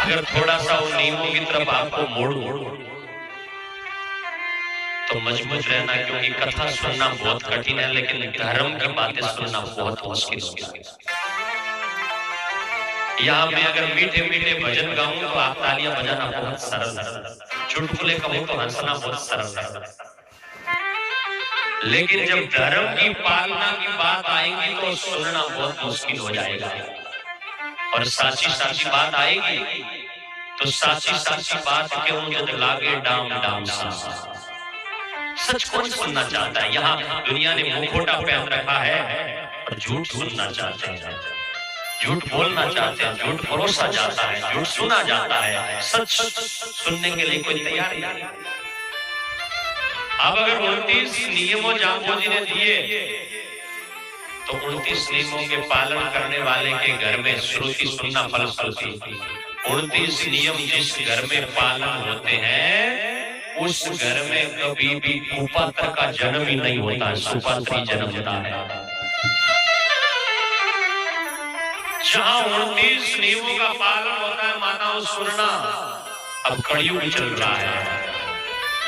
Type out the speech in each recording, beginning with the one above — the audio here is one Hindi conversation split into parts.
अगर थोड़ा सा उन नियमों की तरफ आपको मोड़ूं तो मजबूत रहना, क्योंकि कथा सुनना बहुत कठिन है लेकिन धर्म की बातें सुनना बहुत मुश्किल होता है। यहाँ मैं अगर मीठे मीठे भजन गाऊं तो आप तालियां बजाना बहुत सरल है, चुटकुले कहूं तो हंसना बहुत सरल है, लेकिन जब धर्म की पालना की बात आएगी तो सुनना बहुत मुश्किल हो जाएगा। और साची साची बात आएगी तो साची साची बात क्यों जब लागे डाम डाम सा। सच कौन सुनना चाहता है? यहाँ दुनिया ने मुखौटा पहन रखा है और झूठ सुनना चाहते हैं, झूठ बोलना चाहते हैं, झूठ परोसा जाता है, झूठ सुना जाता है, सच सुनने के लिए कोई तैयार नहीं। अब अगर 29 नियमों जाम्बो जी ने दिए तो 29 नियमों के पालन करने वाले के घर में श्रुति सुनना फलश्रुति। 29 नियम जिस घर में पालन होते हैं उस घर में कभी भी कुपात्र का जन्म ही नहीं होता, सुपात्र जन्म होता है। जहां 29 नियमों का पालन होता है माताओं सुनना। अब कलयुग चल रहा है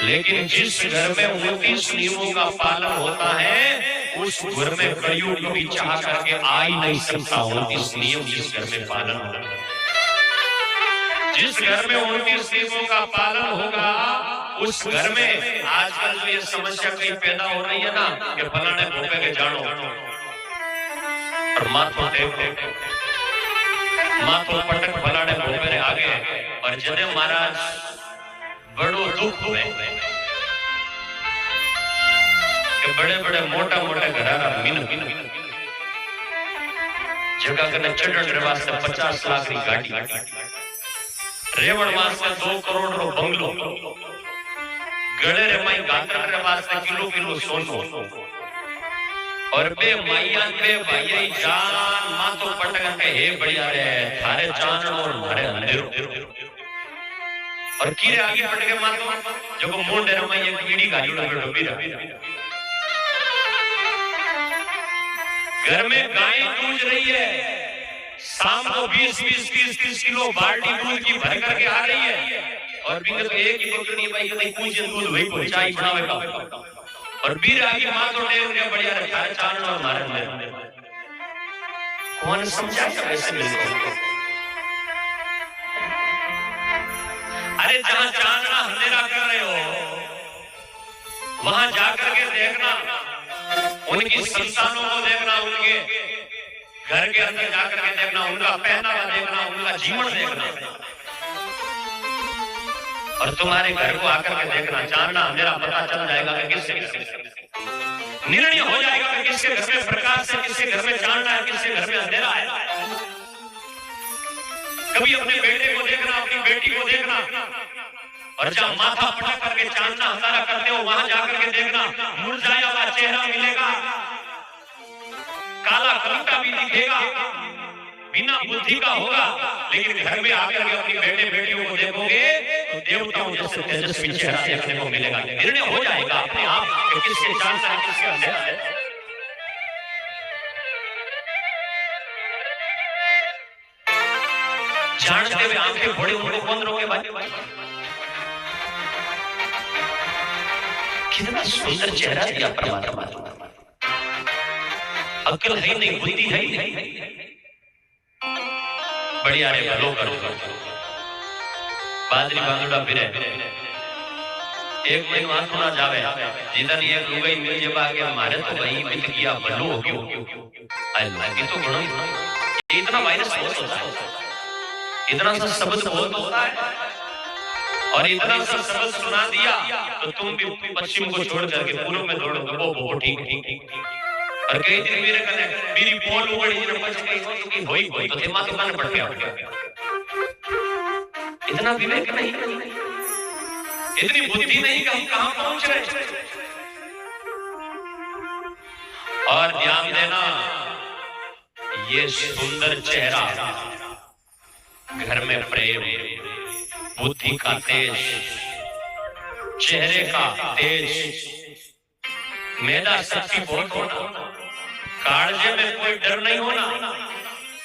लेकिन जिस घर में 29 नियमों का पालन होता है उस घर में कलयुग भी चाह करके आ ही नहीं सकता। 29 नियम जिस घर में पालन होगा, जिस घर में 29 नियमों का पालन होगा उस घर में आजकल जो ये समस्या कहीं पैदा हो रही है ना कि फलाने भोपे के जानो और माथो पटक फलाने भोपे आगे और जने महाराज बड़ो दुख हुए कि बड़े बड़े मोटा मोटा घराना मीन जगह करने चढ़ने वास्ते 50 लाख की गाड़ी, रेवण वास्ते 2 करोड़ रो बंगलो, गड़े रे माई गात्र रे वास्ते किलो किलो सोनो और बे माइया बे भाई जान मातो पटक के हे बढ़िया रे थारे चांद और मारे अंधेरो और कीरे आगे पट के मातो जो को मोंडे रे माई एक कीड़ी गाड़ी में डूबी रहा। घर में गाय दूध रही है, शाम को 20-20-30-30 किलो बाल्टी दूध की भर करके आ रही है और बिंदु तो एक ही बकरी भाई नहीं कुछ दूध वही पहुंचाई बनावेगा और बीर आगे मां तो डेर के बढ़िया रखा है चारण और मारे में कौन समझाएगा वैसे मिलको। अरे जहां चांदना अंधेरा कर रहे हो वहां जाकर के देखना, उनकी संतानों को देखना, उनके घर के अंदर जाकर के देखना, उनका पहनावा देखना, उनका जीवन देखना और तुम्हारे घर को आकर के देखना, जानना मेरा पता चल जाएगा कि किसके निर्णय हो जाएगा कि किसके घर में प्रकाश है, किसके घर में जानना है, किसके घर में अंधेरा है। कभी अपने बेटे को देखना, अपनी बेटी को देखना और जहां माथा पटक करके चांदना हमारा करते हो वहां जाकर के देखना, मुरझाया हुआ चेहरा मिलेगा, काला कलंका भी दिखेगा, बिना बुद्धि का होगा, लेकिन घर में आकर के अपनी बेटे बेटियों को देखोगे तो देवताओं जैसे तेजस्वी चेहरा देखने को मिलेगा। निर्णय हो जाएगा अपने आप कि किसके जानना है, किसके अंधेरा है। जानते हुए आंखें बड़ी उनको कौन रोके भाई? कितना सुंदर चेहरा दिया परमात्मा ने। अक्ल है नहीं, बुद्धि है नहीं, बढ़िया रे भलो करो बादरी बांगड़ा फिरे एक कोई हाथ ना जावे जिधर ये लुगाई मिल जेबा के मारे तो भाई मिल गया भलो हो गयो। अल्लाह की तो गणो इतना वायरस होता है, इतना सा शब्द बहुत होता है और इतना सा शब्द सुना दिया तो तुम भी पश्चिम को छोड़ करके पूर्व में दौड़ोगे। वो ठीक और कई दिन मेरे कने मेरी बोल उड़ी ने बच गई होई तो दिमाग के मन पड़ गया। इतना विवेक नहीं, इतनी बुद्धि नहीं कि हम कहां पहुंच रहे। और ध्यान देना ये सुंदर चेहरा, घर में प्रेम, बुद्धि का तेज, चेहरे का तेज, मेधा शक्ति बहुत होना, कालजे में कोई डर नहीं होना,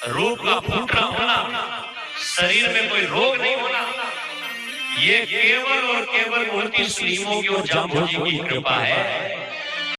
रूप का फूटना होना, शरीर में कोई रोग नहीं होना, ये केवल और केवल 29 नियमों की और जाम्बू जी की कृपा है।